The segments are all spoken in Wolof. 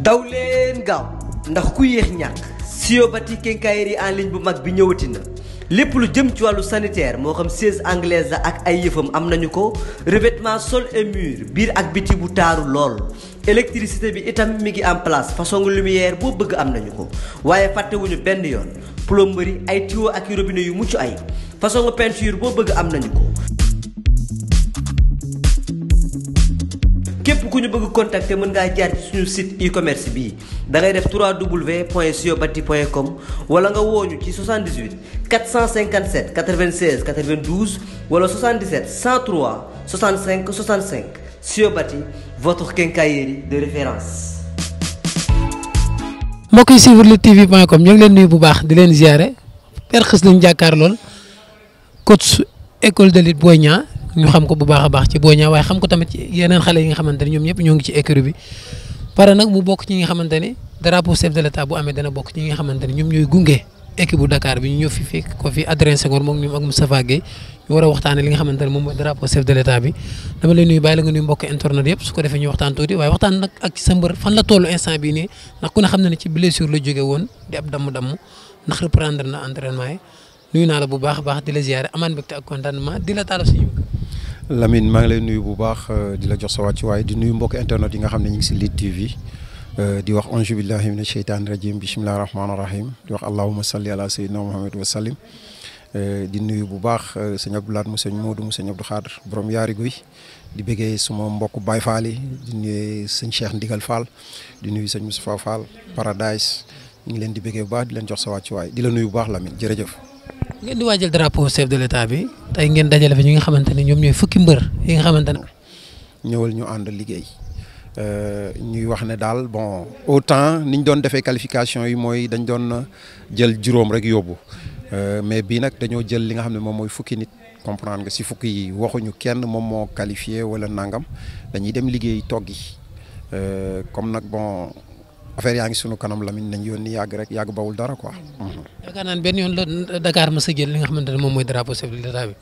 daw leen gaaw ndax ku yéex ñàkk Siobati quincaillerie en ligne bu mag bi ñëwati na lépp lu jëm ci wàllu sanitaire moo xam siège anglaise la ak ay yëfam am nañu ko revêtement sol et mur biir ak biti bu taaru lool électricité bi itam mi ngi en place façon lumière boo bëgg am nañu ko waaye fàttewuñu benn yoon plomberie ay tuyaux ak robinet yu mucc ay façon peinture boo bëgg am nañu ko. képp ku ñu bëgg contacter mën ngaa jaar ci suñu site e-commerce bii da ngay def www.siobati.com wala nga wooñu ci 78 457 96 92 wala 77 103 65 65 Siobati votre quincaillerie de référence. mbokk yi suivre luttetv.com ñoo ngi leen nuyu bu baax di leen ziare Père Xës lañu jàkkaar lool coach école de lutte Boy Niang ñu xam ko bu baax a baax ci Boy Niang waaye xam ko tamit ci yeneen xale yi nga xamante ne ñoom ñëpp ñoo ngi ci écurie bi pare nag mu bokk ci ñi nga xamante ne drapeau chef de l'état bu amee dana bokk ci ñi nga xamante ne ñoom ñooy gunge équipe bu Dakar bi ñu ñëw fi fekk ko fi Adrien Senghor moom ñoom ak Moustapha Guèye ñu war a waxtaane li nga xamante ne moom mooy drapeau chef de l'état bi dama lay nuyu bàyyi la nga nuyu mbokk internet yëpp su ko defee ñu waxtaan tuuti waaye waxtaan nag ak sa mbër fan la tollu instant bii nii ndax ku ne xam na ne ci blessure la jóge woon di ab damm-damm ndax reprendre na entraînement yi nuyu naa la bu baax a baax di la ziare amaan mbégte ak contentement di la taal suñu Lamine maa ngi lay nuyu bu baax di la jox sa wàccuwaay di nuyu mbokk internet yi nga xam ne ñu ngi si Lutte TV di wax anju billahi mina sheytaani rajim bismillahi rahmaani rahim di wax allahumma salli ala sayyidina muhammad wa sallim di nuyu bu baax sëñ Abdoulaye mu sëñ Modou mu sëñ Abdou Khadre borom yaari guy di bëggee suma mbokk Baye Fall yi di nuyu sëñ Cheikh Ndigal Fall di nuyu sëñ Moustapha Fall Paradise ñu ngi leen di bëggee bu baax di leen jox sa wàccuwaay di la nuyu bu baax Lamine jërëjëf. ngeen di waajal drapeau chef de l'état bi tey ngeen dajale fi ñi nga xamante ne ñoom ñooy fukki mbër yi nga xamante ne. ñëwal ñu ànd liggéey ñuy wax ne daal bon autant ni ñu doon defee qualification yi mooy dañ doon jël juróom rek yóbbu mais bii nag dañoo jël li nga xam ne moom mooy fukki nit comprendre nga si fukki yi waxuñu kenn moom moo qualifié wala nangam dañuy dem liggéey toggi comme nag bon. affaire yaa ngi sunu kanam Lamine nañ yónni yàgg rek yàgg bawul dara quoi. yaakaar naa ne benn yoon la Dakar ma sa jël li nga xamante ne moom mooy drapeau chef de l'état bi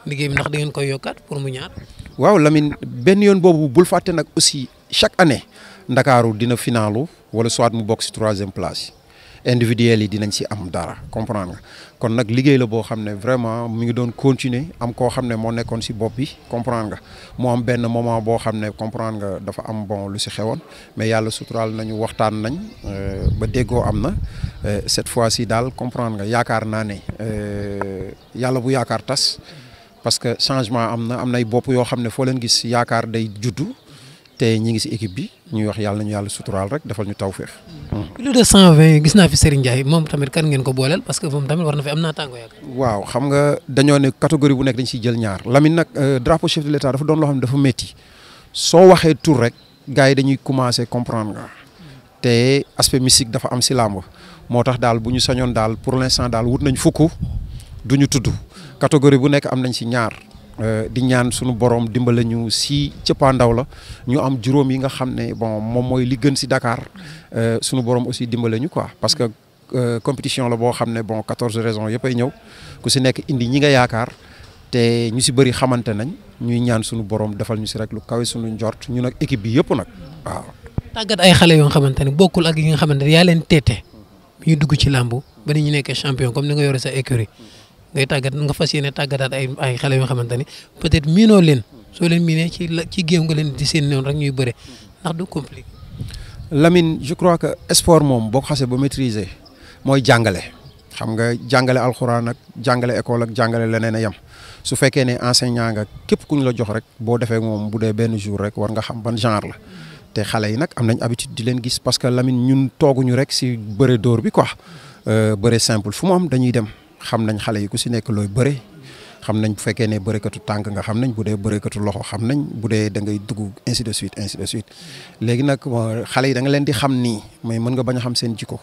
liggéey bi ndax da ngeen koy yokkaat pour mu ñaar. waaw Lamine benn yoon boobu bul fàtte nag aussi chaque année Ndakaaru dina finalu wala soit mu bokk si 3e place individuel yi dinañ si am dara comprendre nga kon nag liggéey la boo xam ne vraiment mu ngi doon continuer am koo xam ne moo nekkoon si bopp bi comprendre nga moo am benn moment boo xam ne comprendre nga dafa am bon lu si xewoon mais yàlla suturaal nañu waxtaan nañ ba déggoo am na cette fois-ci daal comprendre nga yaakaar naa ne yàlla bu yaakaar tas parce que changement am na ay bopp yoo xam ne foo leen gis yaakaar day juddu te ñi ngi si équipe bi ñuy wax yàlla nañu yàlla suturaal rek defal ñu tawféex. plus de 120 gis naa fi Serigne Ndiaye moom tamit kan ngeen ko booleel parce que moom tamit war na fi am naa tàngo yaakaar. waaw xam nga dañoo ne catégorie bu nekk dañ siy jël ñaar Lamine nag drapeau chef de l'état dafa doon loo xam ne dafa métti soo waxee tur rek gars yi dañuy commencer comprendre nga te aspect mystique dafa am si làmb moo tax daal bu ñu sañoon daal pour l'instant daal wut nañ fukk du ñu tudd catégorie bu nekk am nañ si ñaar. di ñaan suñu borom dimbale ñu si cëppaandaw la ñu am juróom yi nga xam ne bon moom mooy li gën si Dakar suñu borom aussi dimbale ñu quoi parce que compétition la boo xam ne bon 14 raisons yëpp ay ñëw ku si nekk indi ñi nga yaakaar te ñu si bëri xamante nañ ñuy ñaan suñu borom defal ñu si rek lu kawe suñu njort ñu nag équipe bi yëpp nag waaw. tàggat ay xale yoo xamante ne bokkul ak yi nga xamante ne yaa leen teete ñu dugg ci làmb ba ni ñu nekkee champion comme ni nga yore sa écurie ngay tàggat nga fas yéene tàggataat ay xale yoo xamante ni peut-être miinoo leen soo leen miinee ci géew nga leen di seen noonu rek ñuy bëre ndax du compliqué. Lamine je crois que sport moom boo ko xasee ba maîtriser mooy jàngale xam nga jàngale alxuraan ak jàngale école ak jàngale leneen a yem su fekkee ne enseignant nga képp ku ñu la jox rek boo defee moom bu dee benn jour rek war nga xam ban genre la te xale yi nag am nañ habitude di leen gis parce que Lamine ñun tooguñu rek si bëre dóor bi quoi bëre simple fu mu am dañuy dem. xam nañ xale yi ku si nekk looy bëre xam nañ bu fekkee ne bërekatu tànk nga xam nañ bu dee bërekatu loxo xam nañ bu dee da ngay dugg ainsi de suite léegi nag xale yi da nga leen di xam nii mais mën nga bañ a xam seen jikko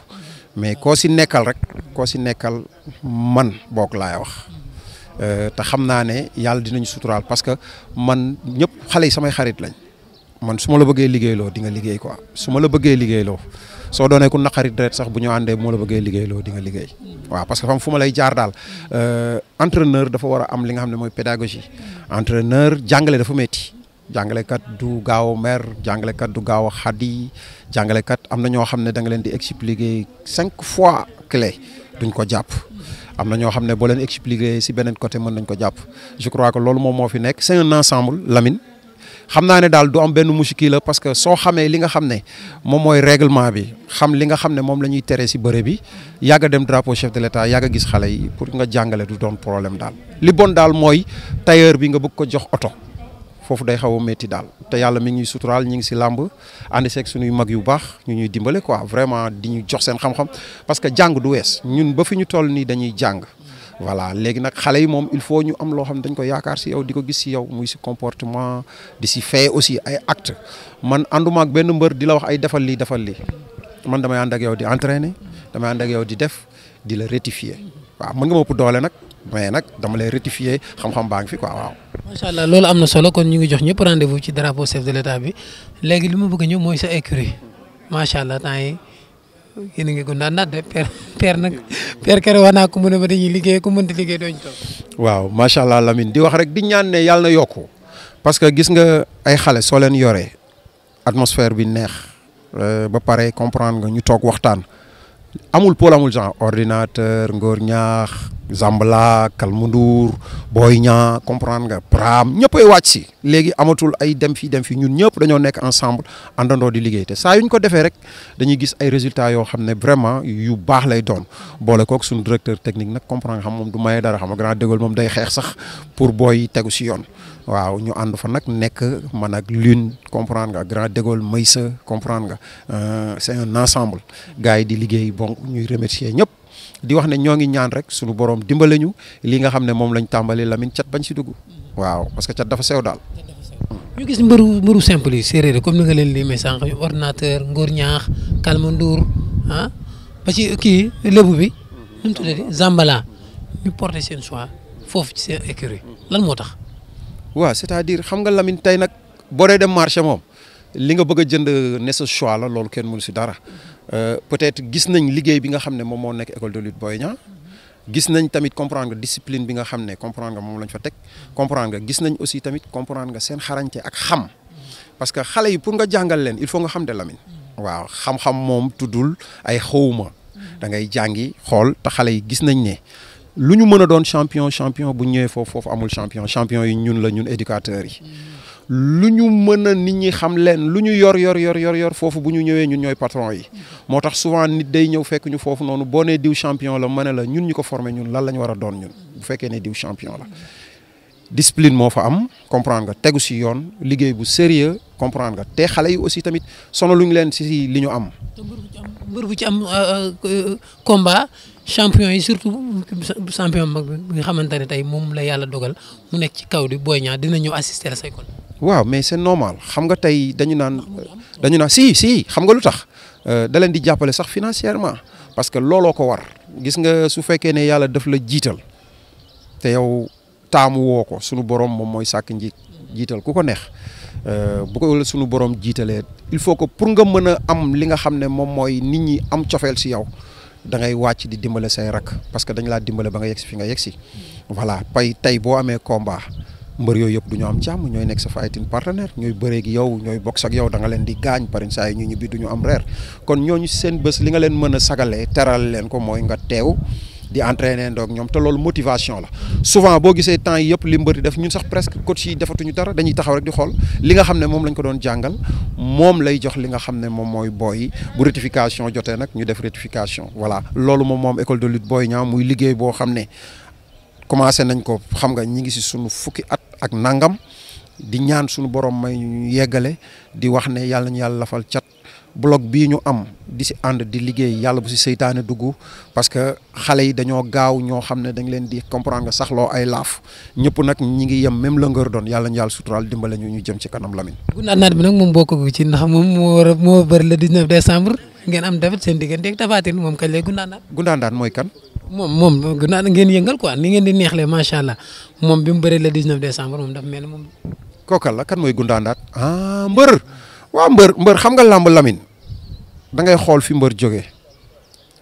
mais koo si nekkal man boog laay wax te xam naa ne yàlla dinañ suturaal parce que man ñëpp xale yi samay xarit lañ man su ma la bëggee liggéeyloo di nga liggéey quoi su ma la bëggee liggéeyloo soo doonee ku naqari deret sax bu ñu àndee moo la bëggee liggéeyloo di nga liggéey waaw parce que fam fu ma lay jaar daal entraîneur dafa war a am li nga xam ne mooy pédagogie entraîneur jàngale dafa métti jàngalekat du gaaw a mer jàngalekat du gaaw a xaddi jàngalekat am na ñoo xam ne da nga leen di expliquer 5 fois clé duñ ko jàpp am na ñoo xam ne boo leen expliquer si beneen côté mën nañ ko jàpp je crois que loolu moom moo fi nekk c'est un ensemble Lamine xam naa ne daal du am benn muskil la parce que soo xamee li nga xam ne moom mooy règlement bi xam li nga xam ne moom la ñuy tere si bëre bi yàgg a dem drapeau chef de l'État yàgg a gis xale yi pour nga jàngale du doon problème daal li bon daal mooy tailleur bi nga bëgg ko jox oto foofu day xaw a métti daal te yàlla mi ngi ñuy suturaal ñu ngi si làmb ànd seeg suñuy mag yu baax ñu ñuy dimbale quoi vraiment di ñu jox seen xam-xam parce que jàng du wees ñun ba fi ñu toll nii dañuy jàng voilà léegi nag xale yi moom il faut ñu am loo xam ne dañ ko yaakaar si yow di ko gis si yow muy si comportement di si fait aussi ay acte man ànduma ak benn mbër di la wax ay defal lii man damay ànd ak yow di entraîner damay ànd ak yow di def di la rectifier waaw mën nga ma ëpp doole nag mais nag dama lay rectifier xam-xam baa ngi fi quoi waaw. macha allah loolu am na solo kon ñu ngi jox ñëpp rendez-vous ci drapeau chef de l'État bi léegi li ma bëgg a ñëw mooy sa écurie macha allah temps yi yéen a ngi gën a de père nag père keroog wax naa ko mu ne ma dañuy liggéey ku mënti liggéey dooñu toog. waaw macha allah Lamine di wax rek di ñaan ne yàlla na yokku parce que gis nga ay xale soo leen yoree atmosphère bi neex ba pare comprendre nga ñu toog waxtaan amul pôle amul genre ordinateur Ngor ñaax Zambala Kalmundur Boy Niang comprendre nga Pram ñëppay wàcc si léegi amatul ay dem fii ñun ñëpp dañoo nekk ensemble àndandoo di liggéey te saa yu ñu ko defee rek dañuy gis ay résultats yoo xam ne vraiment yu baax lay doon boole kook suñu directeur technique nag comprendre nga xam moom du maye dara xam nga grand dégol moom day xeex sax pour booy tegu si yoon waaw ñu ànd fa nag nekk man ak Lune comprendre nga grand dégol Maysa comprendre nga c'est un ensemble gars yi di liggéey bon ñuy remercier ñëpp di wax ne ñoo ngi ñaan rek suñu borom dimbale ñu li nga xam ne moom lañ tàmbali Lamine cat bañ si dugg waaw parce que cat dafa sew daal. ñu gis mbëru simple yi séeréer comme ni nga leen limee sànq ordinateur Ngor ñaax Kalmandour ah ba ci kii lébu bi nu mu tuddati Zambala ñu porté seen choix foofu ci seen écurie lan moo tax. waaw c'est-à-dire xam nga Lamine tey nag boo dee dem marché moom li nga bëgg a jënd ne sa choix la loolu kenn mënu si dara. Peut-être gis nañ liggéey bi nga xam ne moom moo nekk école de lutte Boy Niang gis nañ tamit comprendre nga discipline bi nga xam ne comprendre nga moom lañ fa teg comprendre nga gis nañ aussi tamit comprendre nga seen xarañte ak xam parce que xale yi pour nga jàngal leen il faut nga xam de Lamine waaw xam-xam moom tuddul ay xawma da ngay jàngi xool te xale yi gis nañ ne lu ñu mën a doon champion bu ñëwee foofu amul champion yi ñun la ñun éducateurs yi lu ñu mën a nit ñi xam leen lu ñu yor foofu bu ñu ñëwee ñun ñooy patron yi moo tax souvent nit day ñëw fekk ñu foofu noonu boo nee diw champion la ma ne la ñun ñu ko formé ñun lan la ñu war a doon ñun bu fekkee ne diw champion la discipline moo fa am comprendre nga tegu si yoon liggéey bu sérieux comprendre nga te xale yi aussi tamit sonaluñ leen si li ñu am. mbër bu ci am combat champion yi surtout champion mag bi nga xamante ne tey moom la yàlla dogal mu nekk ci kaw di Boy Niang dina ñëw assister say kon. waaw mais c'est normal xam nga tey dañu naan si xam nga lu tax da leen di jàppale sax financièrement parce que looloo ko war gis nga su fekkee ne yàlla daf la jiital te yow taamu woo ko sunu borom moom mooy sàkk jiital ku ko neex bu ko sunu borom jiitalee il faut que pour nga mën a am li nga xam ne moom mooy nit ñi am cofeel si yow da ngay wàcc di dimbale say rak parce que dañ laa dimbale ba nga yegsi fi nga yegsi voilà tey boo amee combat mbër yooyu yëpp du ñu am jàmm ñooy nekk sa fighting partenaire ñooy bëree gi yow ñooy box ak yow da nga leen di gaañ par saa yi ñu ñibbi du ñu am reer kon ñooñu seen bés li nga leen mën a sagalee teral leen ko mooy nga teew di entraîner ndoog ñoom te loolu motivation la souvent boo gisee temps yi yëpp li mbër di def ñun sax presque coach yi defatuñu dara dañuy taxaw rek di xool li nga xam ne moom lañ ko doon jàngal moom lay jox li nga xam ne moom mooy booy bu rectification jotee nag ñu def rectification voilà loolu moom école de lutte Boy Niang muy liggéey boo xam ne commencé nañ ko xam nga ñi ngi si sunu fukki at ak nangam di ñaan sunu borom may ñu yeggale di wax ne yàlla ñu yàlla lafal cat bloc bii ñu am di si ànd di liggéey yàlla bu si seytaane dugg parce que xale yi dañoo gaaw ñoo xam ne dañ leen di comprendre nga saxloo ay laaf ñëpp nag ñi ngi yem même la ngër doon yàlla ñu yàlla suturaal dimbale ñu jëm ci kanam Lamine. Gundaandaat bi nag moom bokk ci ndax moom moo bëri le 19 décembre ngeen am defet seen diggante ak Tapha Tine moom kañ lay Gundaandaat. Gundaandaat mooy kan. moom Gundaandaat ngeen yëngal quoi ni ngeen di neexlee macha allah moom bi mu bëree le 19 décembre moom dafa mel ni moom. kookal la kan mooy Gundaandaat mbër. waaw mbër xam nga làmb Lamine da ngay xool fi mbër jógee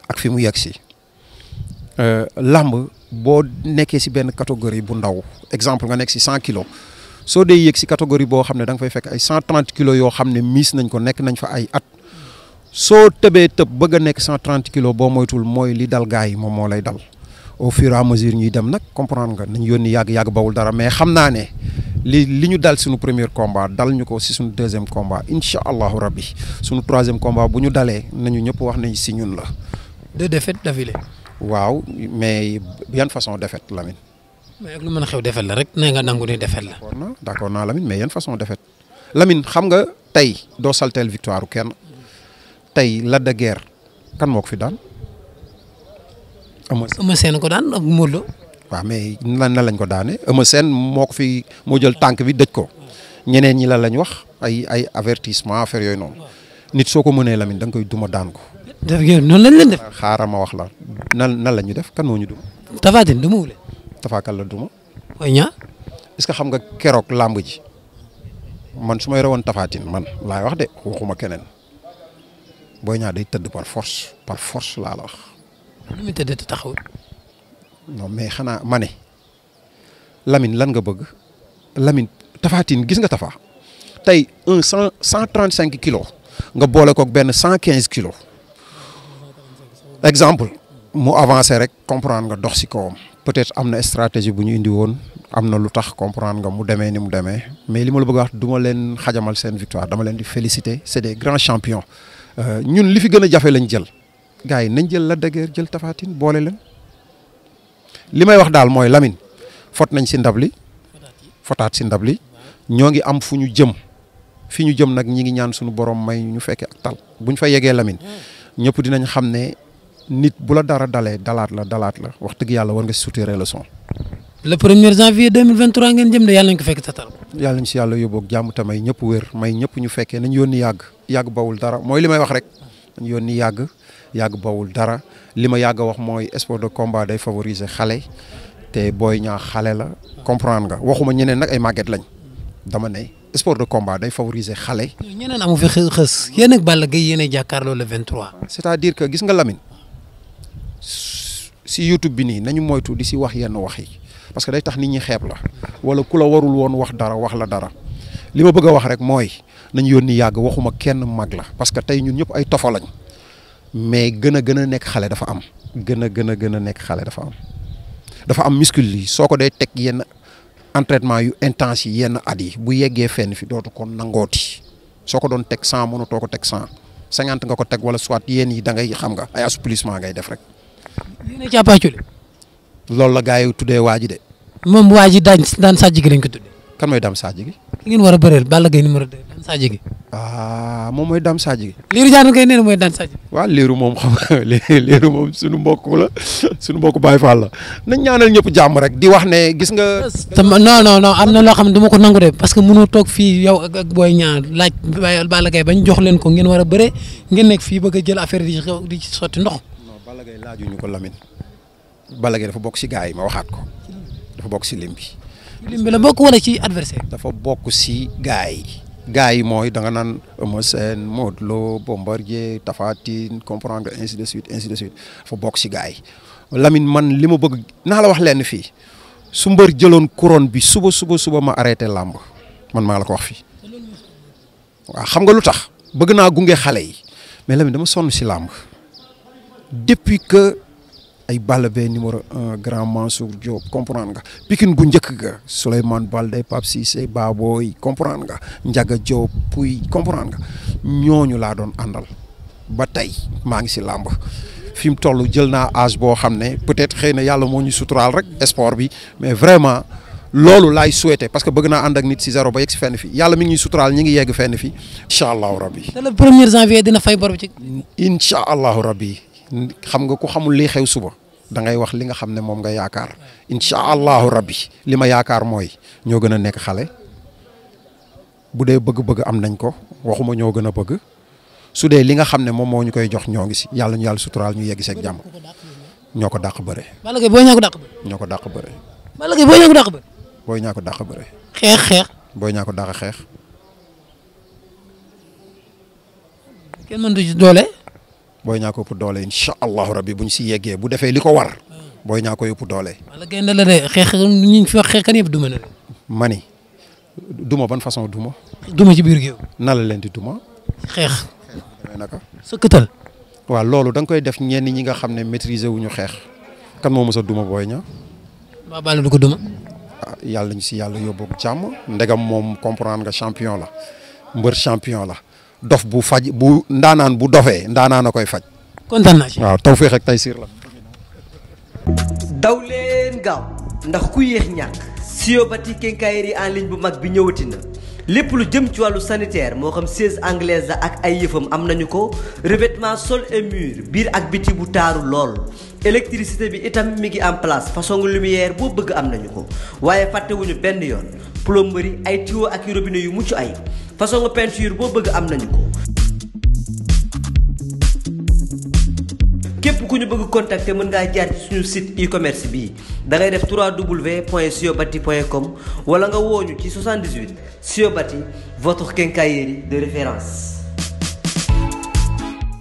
ak fi mu yegg si làmb boo nekkee si benn catégorie bu ndaw exemple nga nekk si 100 kilos soo dee yéeg si catégorie boo xam ne da nga fay fekk ay 130 kilos yoo xam ne miis nañ ko nekk nañ fa ay at soo tëbee tëb bëgg a nekk 130 kilos boo moytul mooy li dal gars yi moom moo lay dal au fur et à mesure ñuy dem nag comprendre nga nañ yónni yàgg bawul dara mais xam naa ne li ñu dal suñu premier combat dal ñu ko si suñu deuxième combat incha allahu rabbi suñu troisième combat bu ñu dalee nañu ñëpp wax nañ si ñun la. 2 défaites d'affilée. waaw mais yan façon défaite Lamine. mais ak lu mën a xew défaite la rek nee nga nangu ni défaite la. d'accord naa Lamine mais yan façon défaite Lamine xam nga tey doo salteel victoire kenn tey Lac de Guiers kan moo ko fi daan. Eumeu Sène ko daan ak Modou Lô. waaw mais nan lañ ko daane Eumeu Sène moo jël tànk bi dëj ko ñeneen ñi la lañ wax ay avertissement affaire yooyu noonu nit soo ko mënee Lamine da nga koy duma daan ko. def ngeen noonu lañ leen def. xaaral ma wax la nan la ñu def kan moo ñu duma. Tapha Tine duma wule. Tapha kan la duma. Boy Niang. est-ce que xam nga keroog làmb ji man su ma yore woon Tapha Tine man laay wax de waxuma keneen Boy Niang day tëdd par force laa la wax. nu muy tëddee te taxawul. non mais xanaa ma ne Lamine lan nga bëgg Lamine Tapha Tine gis nga Tapha tey 135 kilos nga boole koog benn 115 kilos exemple mu avancé rek comprendre nga dox si kawam peut-être am na stratégie bu ñu indi woon am na lu tax comprendre nga mu demee ni mu demee mais li ma la bëgg a wax du ma leen xajamal seen victoire dama leen di féliciter c'est des grands champions ñun li fi gën a jafe lañ jël gars yi nañ jël Lac de Guiers jël Tapha Tine boole leen li may wax daal mooy Lamine fot nañ si ndab li fotaat si ndab li ñoo ngi am fu ñu jëm fi ñu jëm nag ñi ngi ñaan suñu borom may ñu fekkee ak tal buñ fa yeggee Lamine ñëpp dinañ xam ne nit bu la dara dalee dalaat la wax dëgg yàlla war nga si soutiré leçon. le 1er janvier 2023 ngeen jëm de yàlla nañ ko fekk tatal. yàlla nañ si yàlla yóbboog jàmm te may ñëpp wér may ñëpp ñu fekkee nañ yónni yàgg bawul dara mooy li may wax rek nañ yónni yàgg bawul dara li ma yàgg a wax mooy sport de combat day favoriser xale te Boy Niang xale la comprendre nga waxuma ñeneen nag ay màgget lañ dama ne sport de combat day favoriser xale. ñeneen amu fi xës yéen ak Balla Gaye yéen a jàkkaarloo le 23. c'est-à-dire que gis nga Lamine si YouTube bi nii nañu moytu di si wax yenn wax yi parce que day tax nit ñi xeeb la wala ku la warul woon wax dara wax la dara li ma bëgg a wax rek mooy nañu yónni yàgg waxuma kenn mag la parce que tey ñun ñëpp ay tofa lañ mais gën a nekk xale dafa am gën a nekk xale dafa am muscle yi soo ko dee teg yenn entraînement yu intense yi yenn at yi bu yeggee fenn fi dootu ko nangooti soo ko doon teg 100 mënatoo ko teg 150 nga ko teg wala soit yéen yi da ngay xam nga ay assouplissement ngay def rek. yéen a càppaacule. loolu la gars yi tuddee waa ji de. moom waa ji daan sàjj gi lañ ko tuddee. kan mooy Dame Sadji gi. ki ngeen war a bëreel Balla Gaye numéro 2 daan sàjj gi. moom mooy Dame Sadji gi. Lirou Diane kay nee na mooy daan sàjj. waaw Lirou moom xam nga Lirou moom suñu mbokk la suñu mbokk Baye Fall la nañ ñaanal ñëpp jàmm rek di wax ne gis nga. non am na loo xam ne du ma ko nangu de parce que mënoo toog fii yow ak Boy Niang laaj Balla Gaye bañ jox leen ko ngeen war a bëre ngeen nekk fii bëgg a jël affaire di ci sotti ndox. non Balla Gaye laajuñu ko Lamine Balla Gaye dafa bokk si gars yi ma waxaat ko dafa bokk si lim bi. lim bi la bokk wala ci adversaire. dafa bokk si gars yi mooy da nga naan Eumeu Sène Modou Lô Bombardier Tapha Tine comprendre nga ainsi de suite dafa bokk si gars yi Lamine man li ma bëgg naa la wax lenn fii su mbër jëloon couronne bi suba ma arrêté làmb man maa la ko wax fii waaw xam nga lu tax bëgg naa gunge xale yi mais Lamine dama sonn si làmb depuis que ay Balla Gaye numéro 1 grand Mansour Diop comprendre nga Pikine gu njëkk ga Souleymane Baldé Pape Cissé Baboy comprendre nga Ndiaga Diop Pouy comprendre nga ñooñu laa doon àndal ba tey maa ngi si làmb fi mu toll jël naa âge boo xam ne peut-être xëy na yàlla moo ñu suturaal rek sport bi mais vraiment loolu laay souhaité parce que bëgg naa ànd ak nit si zéro ba yegg si fenn fi yàlla mi ngi ñuy suturaal ñi ngi yegg fenn fi incha allahu rabbi. te le 1er janvier dina fay bor bi ci. incha allahu rabbi. xam nga ku xamul lii xew suba da ngay wax li nga xam ne moom nga yaakaar incha allahu rabbi li ma yaakaar mooy ñoo gën a nekk xale bu dee bëgg-bëgg am nañ ko waxuma ñoo gën a bëgg su dee li nga xam ne moom moo ñu koy jox ñoo ngi si yàlla ñu yàlla suturaal ñu yegg seeg jàmm ñoo ko dàq bëre. Balla Gaye Boy Niang ko dàq bëre. ñoo ko dàq bëre. Balla Gaye Boy Niang ko dàq bëre. Boy Niang ko dàq bëre. xeex. Boy Niang ko dàq xeex. kenn mënut ci doole. Boy Niang ko ëpp doole incha allahu rabbi bu ñu si yeggee bu defee li ko war Boy Niang ko ëpp doole. Balla Gaye la de xeex ñi fi wax xeex kan yëpp du mën a. mani duma ban façon duma. duma ci biir géew. na la leen di duma. xeex. naka. sëkkatal. waaw loolu da nga koy def ñenn ñi nga xam ne maîtriser wuñu xeex kan moo mës a duma Boy Niang. Ba Balla du ko duma. yàlla ñu si yàlla yóbbu jàmm ndegam moom comprendre nga champion la mbër champion la dof bu faj bu ndaanaan bu dofee ndaanaan a koy faj. kontaan naa ci. waaw tawfeex ak taysiir la. daw leen gaaw ndax ku yéex ñàkk Siobati quincaillerie en ligne bu mag bi ñëwati na lépp lu jëm ci wàllu sanitaire moo xam siège anglaise la ak ay yëfam am nañu ko revêtement sol et mur biir ak biti bu taaru lool électricité bi itam mi ngi en place façon lumière boo bëgg am nañu ko waaye fàttewuñu benn yoon plomberie ay tuyaux ak robinet yu mucc ay façon peinture boo bëgg am nañu ko. képp ku ñu bëgg contacter mën ngaa jaar ci suñu site e-commerce bii da ngay def www.siobati.com wala nga wooñu ci 78 Siobati votre quincaillerie de référence.